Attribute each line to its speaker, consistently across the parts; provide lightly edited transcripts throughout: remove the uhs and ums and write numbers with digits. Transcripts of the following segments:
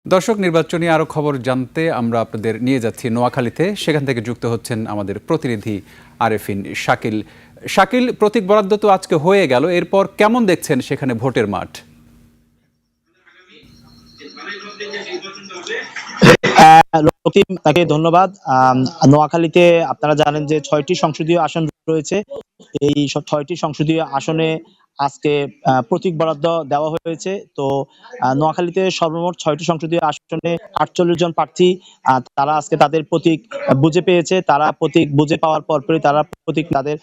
Speaker 1: দর্শক, নির্বাচনী আরও খবর জানতে আমরা আপনাদের নিয়ে যাচ্ছি নোয়াখালীতে। সেখান থেকে যুক্ত হচ্ছেন আমাদের প্রতিনিধি আরেফিন শাকিল। শাকিল, প্রতীক বরাদ্দ তো আজকে হয়ে গেল, এরপর কেমন দেখছেন সেখানে ভোটের মাঠ?
Speaker 2: তাকে ধন্যবাদ। নোয়াখালীতে আপনারা জানেন যে ৬টি সংসদীয় আসন রয়েছে। এই সব ৬টি সংসদীয় আসনে আজকে প্রতীক বরাদ্দ দেওয়া হয়েছে। তো নোয়াখালীতে সর্বমোট ৬টি সংসদীয় আসনে ৪৮ জন প্রার্থী তারা আজকে তাদের প্রতীক বুঝে পেয়েছে। তারা প্রতীক বুঝে পাওয়ার পরপরই তারা প্রতীক তাদের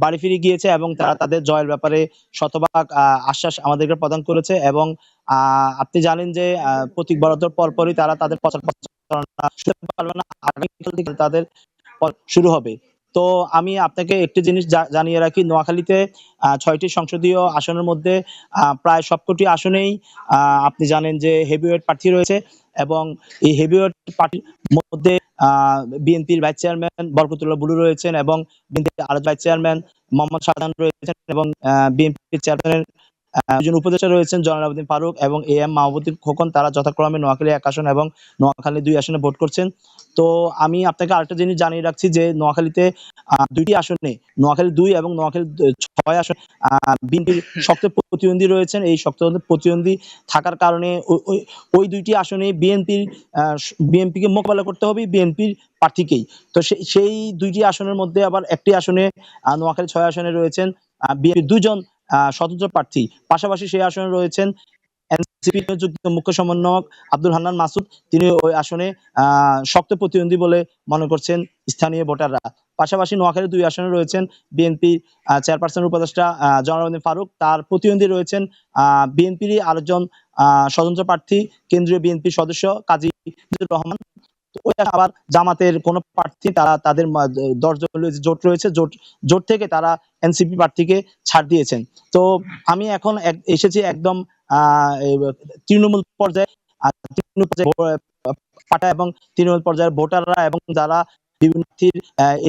Speaker 2: বাড়ি ফিরে গিয়েছে এবং তারা তাদের জয়ের ব্যাপারে শতভাগ আশ্বাস আমাদেরকে প্রদান করেছে। এবং আপনি জানেন যে প্রতীক বরাদ্দর পরপরই তারা তাদের প্রচারণা শুরু পারবে না, আগামীকাল থেকে তাদের শুরু হবে। তো আমি আপনাকে একটি জিনিস জানিয়ে রাখি, নোয়াখালীতে ৬টি সংসদীয় আসনের মধ্যে প্রায় সবকটি আসনেই আপনি জানেন যে হেভিওয়েট প্রার্থী রয়েছে। এবং এই হেভিওয়েট প্রার্থীর মধ্যে বিএনপির ভাইস চেয়ারম্যান বরকতুল্লাহ বুলু রয়েছেন এবং বিএনপির আরেক ভাইস চেয়ারম্যান মোহাম্মদ শাহজাহান রয়েছেন এবং বিএনপির চেয়ারম্যানের দুজন উপদেষ্টা রয়েছেন জয়নাল আবেদীন ফারুক এবং এ এম মাহবুবুদ্দিন খোকন। তারা যথাক্রমে নোয়াখালী ১ আসন এবং নোয়াখালী ২ আসনে ভোট করছেন। তো আমি আপনাকে আরেকটা জিনিস জানিয়ে রাখছি যে নোয়াখালীতে ২টি আসনে নোয়াখালী ২ এবং নোয়াখালী ৬ আসন বিএনপির শক্ত প্রতিদ্বন্দ্বী রয়েছেন। এই শক্ত প্রতিদ্বন্দ্বী থাকার কারণে ওই ২টি আসনে বিএনপিকে মোকাবেলা করতে হবে বিএনপির প্রার্থীকেই। তো সেই ২টি আসনের মধ্যে আবার একটি আসনে নোয়াখালী ৬ আসনে রয়েছেন বিএনপির ২ জন স্বতন্ত্র প্রার্থী। পাশাপাশি সেই আসনে রয়েছেন এনসিপি নিযুক্ত মুখ্য সমন্বয়ক আব্দুল হান্নান মাসুদ। তিনি ওই আসনে শক্ত প্রতিদ্বন্দ্বী বলে মনে করছেন স্থানীয় ভোটাররা। পাশাপাশি নোয়াখালী ২ আসনে রয়েছেন বিএনপি চেয়ারপারসন উপদেষ্টা জয়নাল আবেদীন ফারুক। তার প্রতিদ্বন্দ্বী রয়েছেন বিএনপিরই আরেকজন স্বতন্ত্র প্রার্থী কেন্দ্রীয় বিএনপি সদস্য কাজী রহমান। ওই আবার জামাতের কোন প্রার্থী তারা তাদের ১০ দলীয় জোট রয়েছে, জোট থেকে তারা এনসিপি প্রার্থীকে ছাড় দিয়েছেন। তো আমি এখন এসেছি একদম তৃণমূল পর্যায়ে পাঠা এবং তৃণমূল পর্যায়ের ভোটাররা এবং যারা বিভিন্ন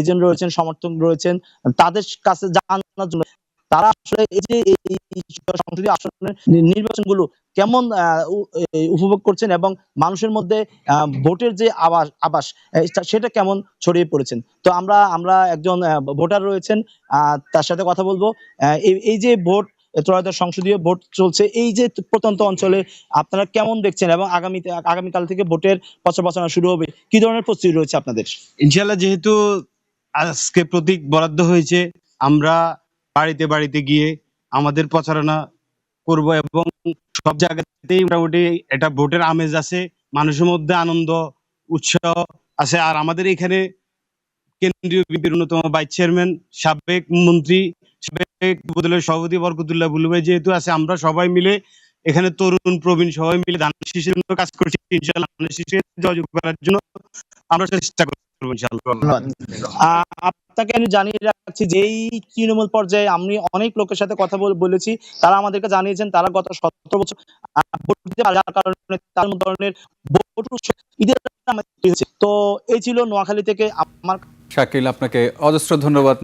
Speaker 2: এজেন্ট রয়েছেন, সমর্থক রয়েছেন, তাদের কাছে জানানোর জন্য তারা আসলে এই যে এই সংসদীয় আসনের নির্বাচনগুলো কেমন উপভোগ করছেন এবং মানুষের মধ্যে ভোটের যে আবাস সেটা কেমন ছড়িয়ে পড়েছেন। তো আমরা একজন ভোটার রয়েছেন, তার সাথে কথা বলবো। এই যে ভোট ত্রয়োদশ সংসদীয় ভোট চলছে, এই যে প্রত্যন্ত অঞ্চলে আপনারা কেমন দেখছেন এবং আগামীকাল থেকে ভোটের প্রচারণা শুরু হবে, কি ধরনের প্রস্তুতি রয়েছে আপনাদের?
Speaker 3: ইনশাআল্লাহ, যেহেতু আজকে প্রতীক বরাদ্দ হয়েছে, আমরা বাড়িতে বাড়িতে গিয়ে আমাদের প্রচারণা করব এবং সব জায়গাতেই মোটামুটি এটা ভোটের আমেজ আছে, মানুষের মধ্যে আনন্দ উৎসাহ আছে। আর আমাদের এখানে কেন্দ্রীয় বিএনপির অন্যতম ভাইস চেয়ারম্যান, সাবেক মন্ত্রী, সাবেক উপজেলার সভাপতি বরকতুল্লাহ বুলু ভাই যেহেতু আছে, আমরা সবাই মিলে এখানে তরুণ প্রবীণ সবাই মিলে ধান শীষের জন্য কাজ করছি। ইনশাআল্লাহ ধান শীষে যোগাযোগ করার জন্য আমরা চেষ্টা করব ইনশাআল্লাহ।
Speaker 2: আপনাকে আমি জানিয়ে রাখছি যে এই তৃণমূল পর্যায়ে আমি অনেক লোকের সাথে কথা বলেছি, তারা আমাদেরকে জানিয়েছেন তারা গত ১৭ বছর ভোট দিতে পারে, যার কারণে তার ধরনের ভোট ঈদের হয়েছে। তো এই ছিল নোয়াখালী থেকে আমার।
Speaker 1: শাকিল, আপনাকে অজস্র ধন্যবাদ।